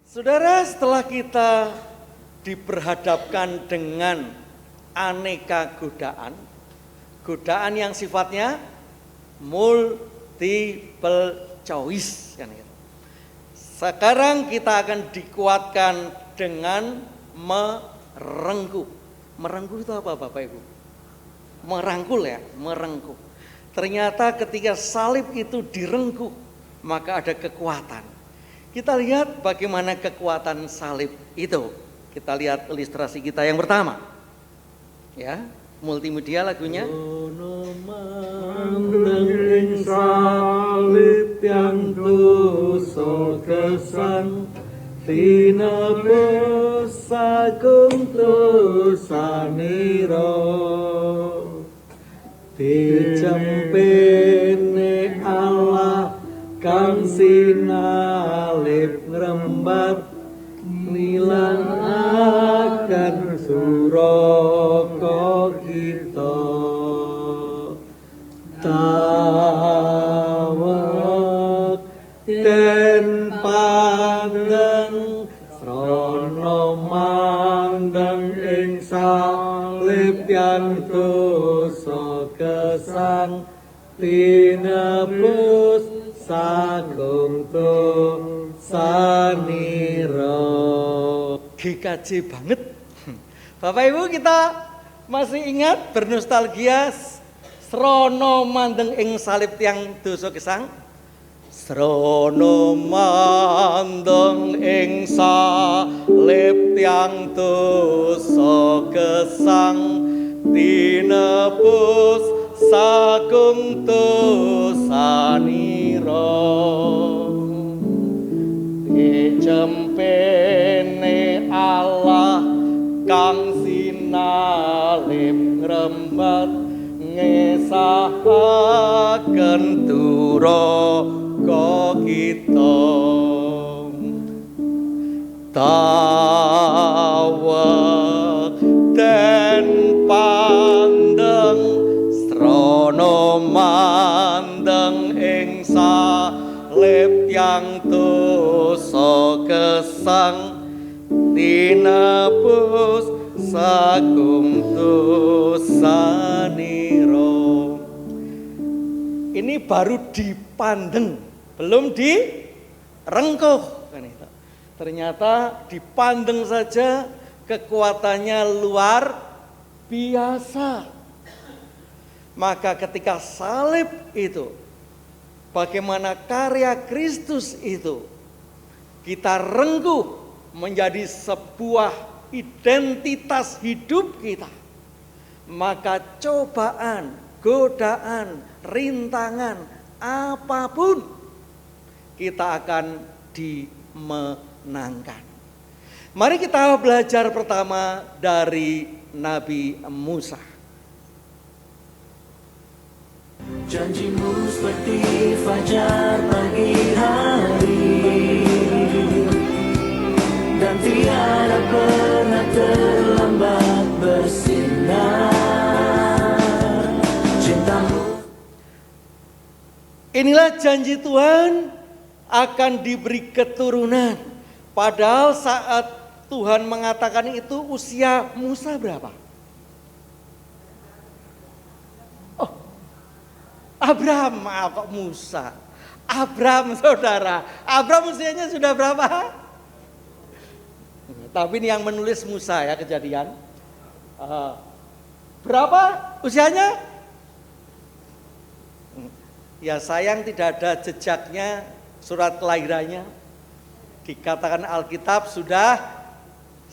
Saudara, setelah kita diperhadapkan dengan aneka godaan, godaan yang sifatnya multiple choice kan gitu. Sekarang kita akan dikuatkan dengan merengkuh. Merengkuh itu apa Bapak Ibu? Merangkul ya, merengkuh. Ternyata ketika salib itu direngkuh, maka ada kekuatan. Kita lihat bagaimana kekuatan salib itu. Kita lihat ilustrasi kita yang pertama. Ya, multimedia lagunya. Mandeng salib yang dosa kesan tinebus sagung dosanira dijempene Allah kang sinalip ngrembat nilangake suraka kita tawak den pandeng srana mandeng ing salib yang dosa kesan tinebus sagung dosanira. GKJ banget. Bapak Ibu, kita masih ingat bernostalgia srono mandeng ing salib yang dosa gesang? Srono mandeng ing salib yang dosa gesang tinebus sagung dosanira dijempene Allah kang sinalip ngrembat ngesahaken duraka kita tawak den pandeng srana mandeng ing salib yang dosa gesang tinebus sagung dosanira. Ini baru dipandeng, belum direngkuh kan itu. Ternyata dipandeng saja kekuatannya luar biasa. Maka ketika salib itu, bagaimana karya Kristus itu kita rengkuh menjadi sebuah identitas hidup kita, maka cobaan, godaan, rintangan apapun kita akan dimenangkan. Mari kita belajar pertama dari Nabi Musa. Janjimu seperti fajar pagi hari dan tiada pernah terlambat bersinar. Cintamu. Inilah janji Tuhan akan diberi keturunan. Padahal saat Tuhan mengatakan itu usia Musa berapa? Oh, Abraham, maaf kok Musa. Abraham saudara, Abraham usianya sudah berapa? Tapi ini yang menulis Musa ya, Kejadian. Berapa usianya? Ya sayang tidak ada jejaknya, surat kelahirannya. Dikatakan Alkitab sudah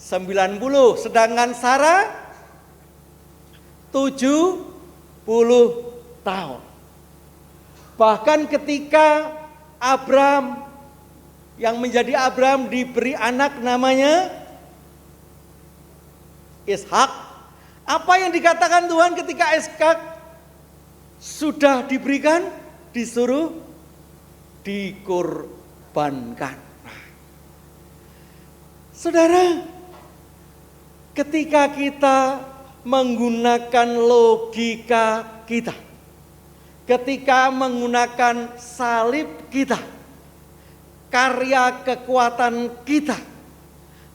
90, sedangkan Sarah 70 tahun. Bahkan ketika Abraham yang menjadi Abraham diberi anak namanya Ishak, apa yang dikatakan Tuhan ketika Ishak sudah diberikan? Disuruh dikorbankan. Saudara, ketika kita menggunakan logika kita, ketika menggunakan salib kita, karya kekuatan kita.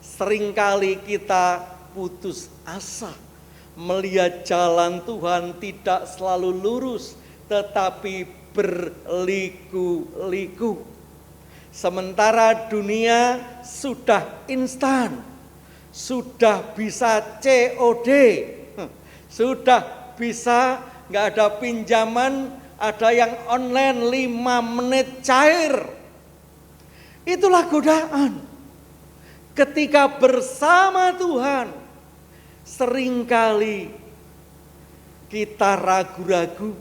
Seringkali kita putus asa melihat jalan Tuhan tidak selalu lurus, tetapi berliku-liku. Sementara dunia sudah instan, sudah bisa COD, sudah bisa nggak ada pinjaman, ada yang online 5 menit cair. Itulah godaan. Ketika bersama Tuhan, seringkali kita ragu-ragu.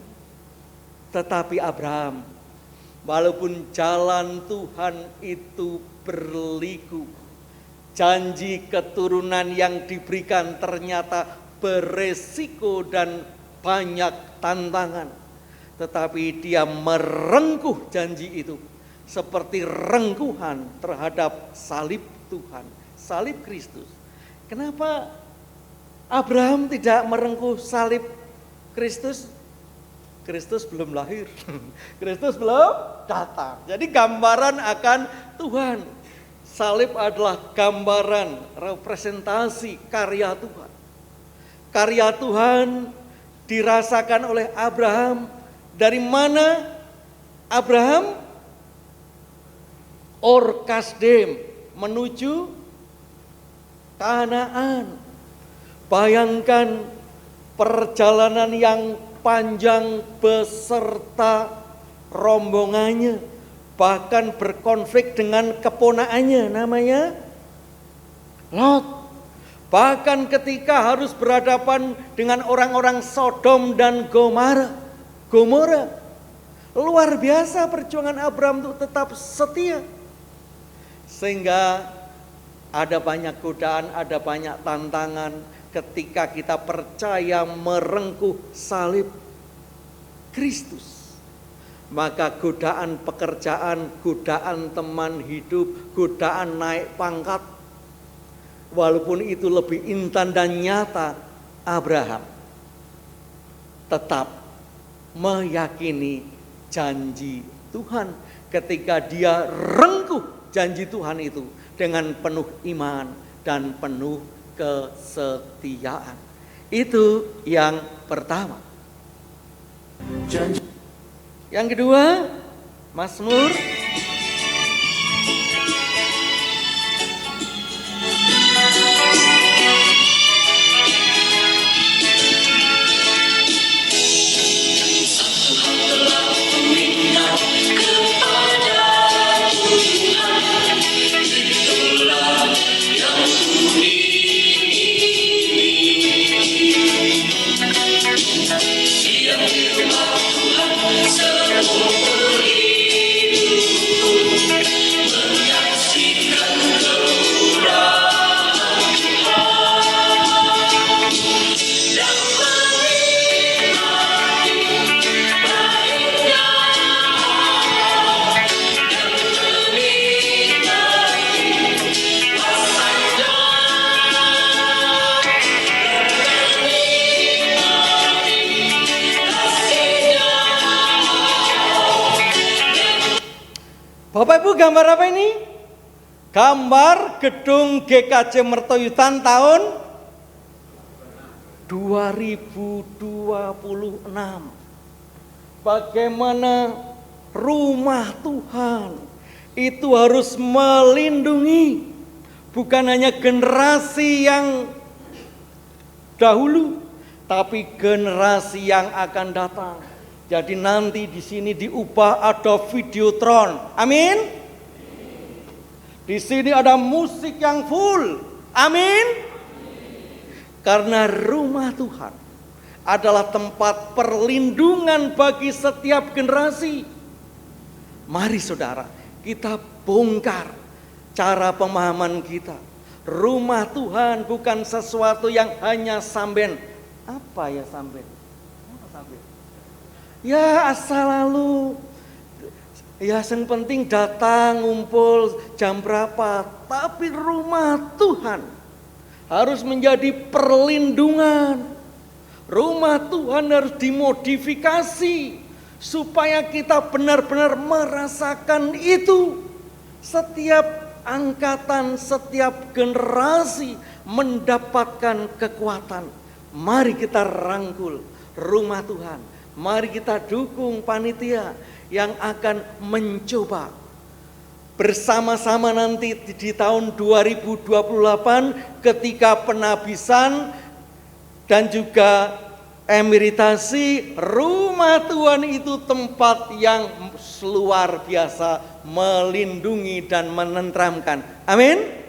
Tetapi Abraham, walaupun jalan Tuhan itu berliku, janji keturunan yang diberikan ternyata beresiko dan banyak tantangan. Tetapi dia merengkuh janji itu seperti rengkuhan terhadap salib Tuhan, salib Kristus. Kenapa Abraham tidak merengkuh salib Kristus? Kristus belum lahir, Kristus belum datang. Jadi gambaran akan Tuhan. Salib adalah gambaran, representasi karya Tuhan. Karya Tuhan dirasakan oleh Abraham. Dari mana Abraham? Or Kasdim menuju Kanaan. Bayangkan perjalanan yang panjang beserta rombongannya, bahkan berkonflik dengan keponakannya namanya Lot. Bahkan ketika harus berhadapan dengan orang-orang Sodom dan Gomora, luar biasa perjuangan Abraham untuk tetap setia. Sehingga ada banyak godaan, ada banyak tantangan. Ketika kita percaya merengkuh salib Kristus, maka godaan pekerjaan, godaan teman hidup, godaan naik pangkat, walaupun itu lebih instan dan nyata, Abraham tetap meyakini janji Tuhan ketika dia rengkuh janji Tuhan itu dengan penuh iman dan penuh kesetiaan. Itu yang pertama. Yang kedua, Mazmur Bapak Ibu, gambar apa ini? Gambar gedung GKJ Mertoyudan tahun 2026. Bagaimana rumah Tuhan itu harus melindungi bukan hanya generasi yang dahulu, tapi generasi yang akan datang. Jadi nanti di sini diubah ada videotron. Amin. Di sini ada musik yang full. Amin. Karena rumah Tuhan adalah tempat perlindungan bagi setiap generasi. Mari saudara, kita bongkar cara pemahaman kita. Rumah Tuhan bukan sesuatu yang hanya samben. Apa ya samben? Apa samben? Ya asal lalu, ya yang penting datang, ngumpul jam berapa. Tapi rumah Tuhan harus menjadi perlindungan. Rumah Tuhan harus dimodifikasi supaya kita benar-benar merasakan itu. Setiap angkatan, setiap generasi mendapatkan kekuatan. Mari kita rangkul rumah Tuhan. Mari kita dukung panitia yang akan mencoba bersama-sama nanti di tahun 2028 ketika penabisan dan juga emeritasi. Rumah Tuhan itu tempat yang luar biasa, melindungi dan menenteramkan. Amin.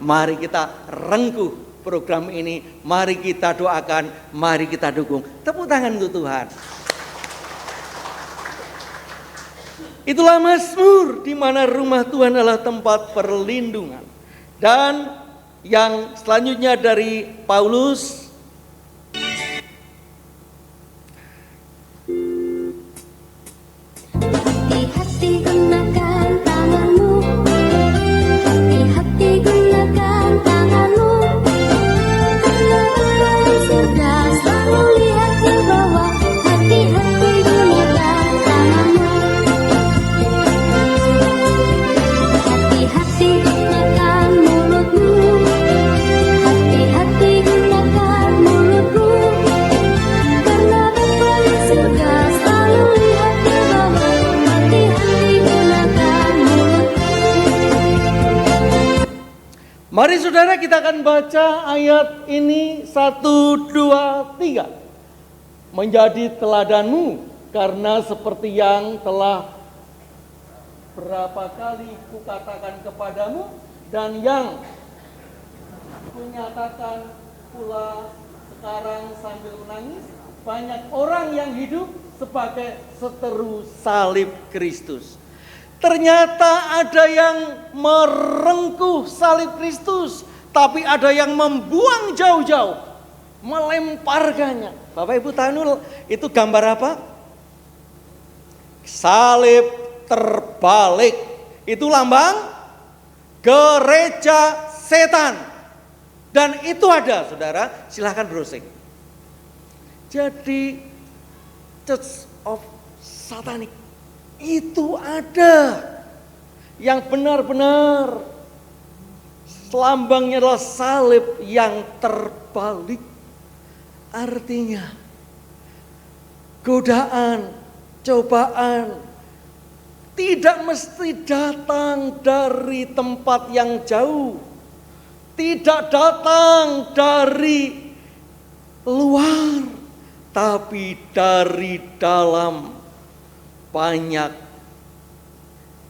Mari kita rengkuh program ini, mari kita doakan, mari kita dukung. Tepuk tangan untuk Tuhan. Itulah Mazmur di mana rumah Tuhan adalah tempat perlindungan. Dan yang selanjutnya dari Paulus, hati-hati gunakan tanganmu, hati-hati gunakan tanganmu, karena Bapa di surga selalu lihat ke bawah. Hati-hati gunakan tanganmu, hati-hati gunakan mulutmu, hati-hati gunakan mulutmu, karena Bapa di surga selalu lihat ke bawah. Hati-hati gunakan mulutmu. mari saudara kita akan baca ayat ini 1, 2, 3. Menjadi teladanmu, karena seperti yang telah berapa kali kukatakan kepadamu dan yang kunyatakan pula sekarang sambil menangis, banyak orang yang hidup sebagai seteru salib Kristus. Ternyata ada yang merengkuh salib Kristus, tapi ada yang membuang jauh-jauh, melemparkannya. Bapak Ibu tahu itu gambar apa? Salib terbalik. Itu lambang gereja setan. Dan itu ada, saudara, silahkan browsing. Jadi Church of Satanic itu ada yang benar-benar lambangnya adalah salib yang terbalik. Artinya godaan, cobaan tidak mesti datang dari tempat yang jauh, tidak datang dari luar, tapi dari dalam. Banyak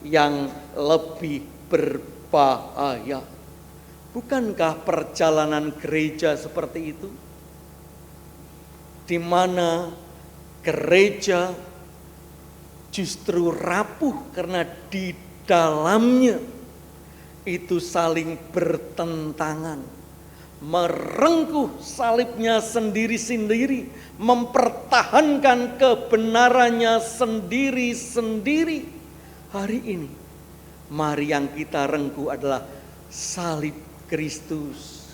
yang lebih berbahaya. Bukankah perjalanan gereja seperti itu? Di mana gereja justru rapuh karena di dalamnya itu saling bertentangan, merengkuh salibnya sendiri-sendiri, mempertahankan kebenarannya sendiri-sendiri. Hari ini mari yang kita rengkuh adalah salib Kristus,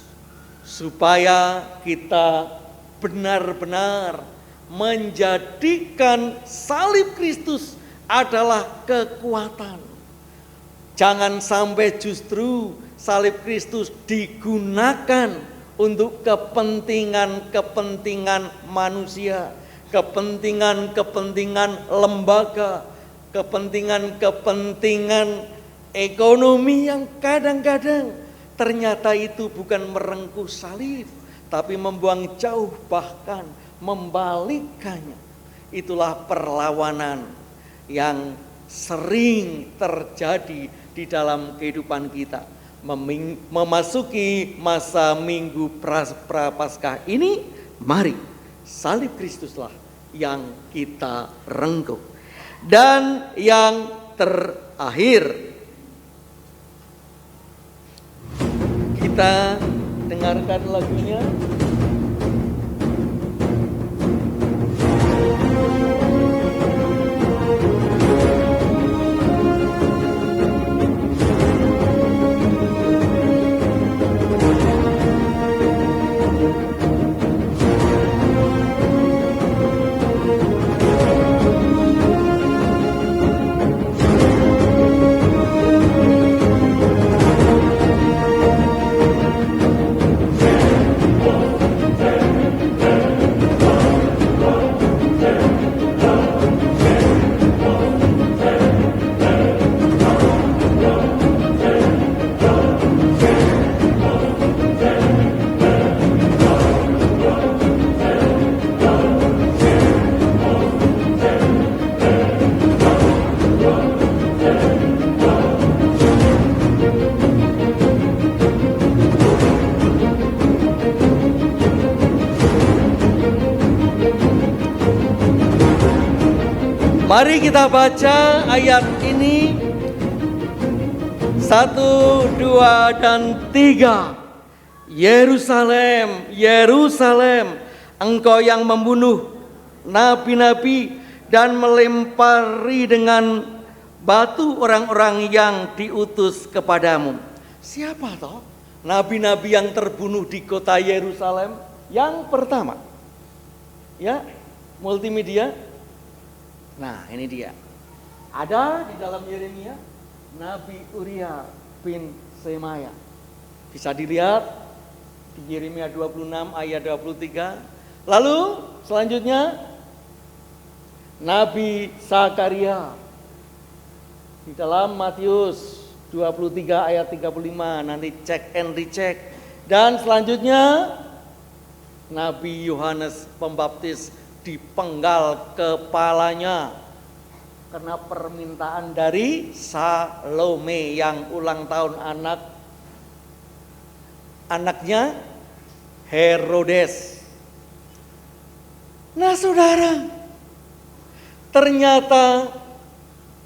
supaya kita benar-benar menjadikan salib Kristus adalah kekuatan. Jangan sampai justru salib Kristus digunakan untuk kepentingan-kepentingan manusia, kepentingan-kepentingan lembaga, kepentingan-kepentingan ekonomi yang kadang-kadang ternyata itu bukan merengkuh salib, tapi membuang jauh, bahkan membalikkannya. Itulah perlawanan yang sering terjadi di dalam kehidupan kita. Memasuki masa Minggu Prapaskah ini, mari salib Kristuslah yang kita rengkuh. Dan yang terakhir, kita dengarkan lagunya. Mari kita baca ayat ini 1, 2, dan 3. Yerusalem, Yerusalem, engkau yang membunuh nabi-nabi dan melempari dengan batu orang-orang yang diutus kepadamu. Siapa toh nabi-nabi yang terbunuh di kota Yerusalem? Yang pertama, ya, multimedia. Nah, ini dia. Ada di dalam Yeremia Nabi Uria bin Semaya. Bisa dilihat di Yeremia 26 ayat 23. Lalu selanjutnya Nabi Zakaria di dalam Matius 23 ayat 35, nanti cek and recheck. Dan selanjutnya Nabi Yohanes Pembaptis dipenggal kepalanya karena permintaan dari Salome yang ulang tahun anaknya Herodes. Nah saudara, ternyata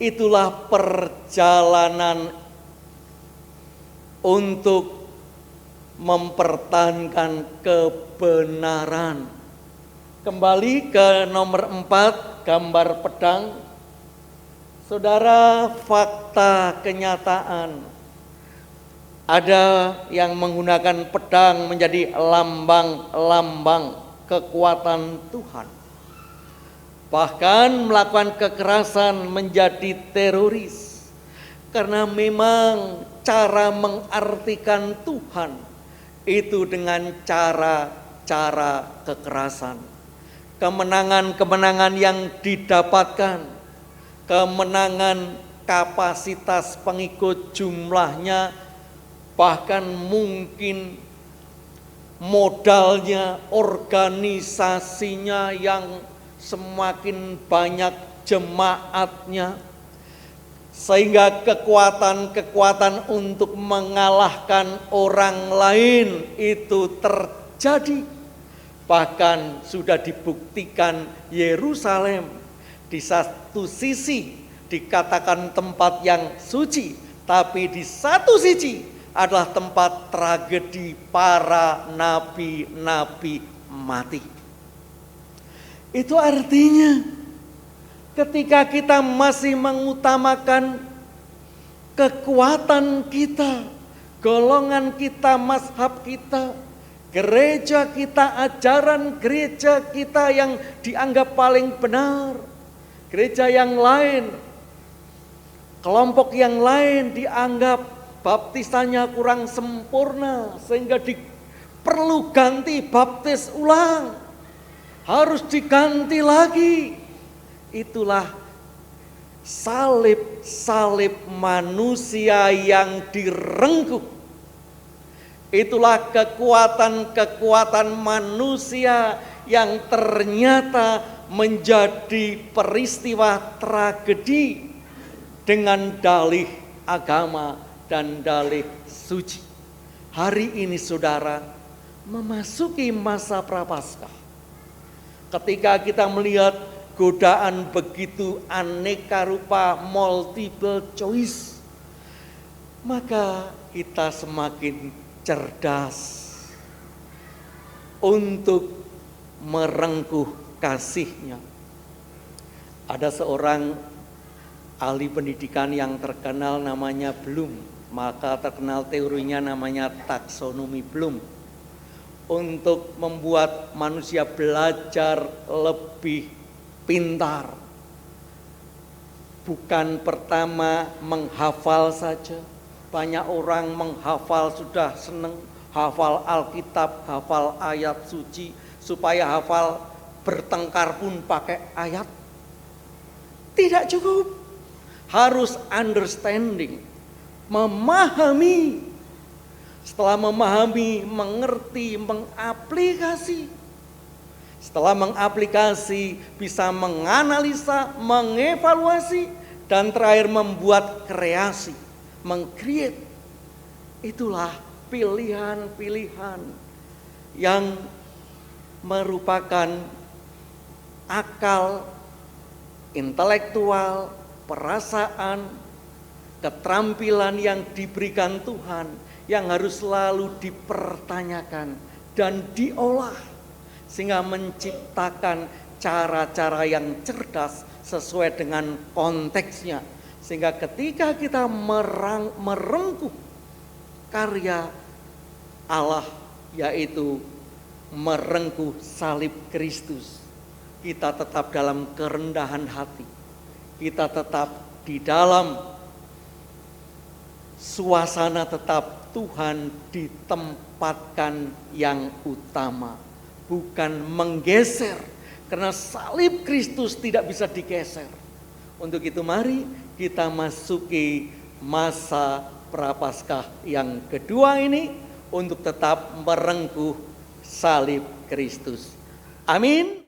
itulah perjalanan untuk mempertahankan kebenaran. Kembali ke nomor 4, gambar pedang. Saudara, fakta kenyataan. Ada yang menggunakan pedang menjadi lambang-lambang kekuatan Tuhan. Bahkan melakukan kekerasan menjadi teroris. Karena memang cara mengartikan Tuhan itu dengan cara-cara kekerasan. Kemenangan-kemenangan yang didapatkan, kemenangan kapasitas pengikut jumlahnya, bahkan mungkin modalnya, organisasinya yang semakin banyak jemaatnya, sehingga kekuatan-kekuatan untuk mengalahkan orang lain itu terjadi. Bahkan sudah dibuktikan Yerusalem di satu sisi dikatakan tempat yang suci, tapi di satu sisi adalah tempat tragedi para nabi-nabi mati. Itu artinya ketika kita masih mengutamakan kekuatan kita, golongan kita, mazhab kita, gereja kita, ajaran gereja kita yang dianggap paling benar, gereja yang lain, kelompok yang lain dianggap baptisannya kurang sempurna sehingga perlu ganti baptis ulang, harus diganti lagi. Itulah salib manusia yang direngkuh. Itulah kekuatan-kekuatan manusia yang ternyata menjadi peristiwa tragedi dengan dalih agama dan dalih suci. Hari ini saudara memasuki masa Prapaskah. Ketika kita melihat godaan begitu aneka rupa, multiple choice, maka kita semakin cerdas untuk merengkuh kasihnya. Ada seorang ahli pendidikan yang terkenal namanya Bloom, maka terkenal teorinya namanya taksonomi Bloom, untuk membuat manusia belajar lebih pintar. Bukan pertama menghafal saja. Banyak orang menghafal sudah senang, hafal Alkitab, hafal ayat suci, supaya hafal bertengkar pun pakai ayat. Tidak cukup, harus understanding, memahami. Setelah memahami, mengerti, mengaplikasi. Setelah mengaplikasi, bisa menganalisa, mengevaluasi, dan terakhir membuat kreasi, meng-create. Itulah pilihan-pilihan yang merupakan akal intelektual, perasaan, keterampilan yang diberikan Tuhan yang harus selalu dipertanyakan dan diolah sehingga menciptakan cara-cara yang cerdas sesuai dengan konteksnya, sehingga ketika kita merengkuh karya Allah, yaitu merengkuh salib Kristus, kita tetap dalam kerendahan hati, kita tetap di dalam suasana tetap Tuhan ditempatkan yang utama, bukan menggeser, karena salib Kristus tidak bisa digeser. Untuk itu mari kita masuki masa Prapaskah yang kedua ini untuk tetap merengkuh salib Kristus. Amin.